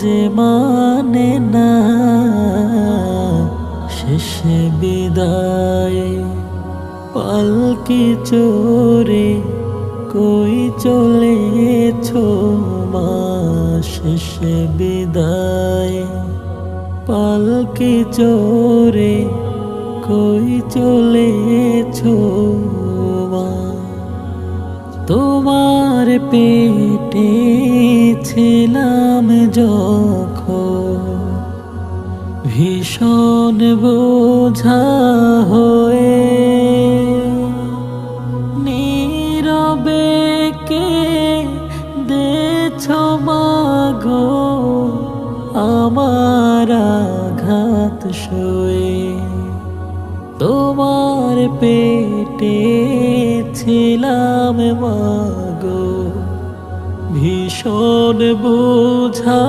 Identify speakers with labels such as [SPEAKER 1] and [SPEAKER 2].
[SPEAKER 1] যে মানে না শেষে বিদায়। পালকি চোরে কই চলেছো মা শেষে বিদায়। পালকি চোরে কই চলেছো মা। তোমার পেটে ছিলাম যখন ভীষণ বোঝা হয়ে, নীরবে কেঁদেছো মাগো আমার আঘাত সয়ে। তোমার পেটে ছিলাম মাগো ভীষণ বোঝা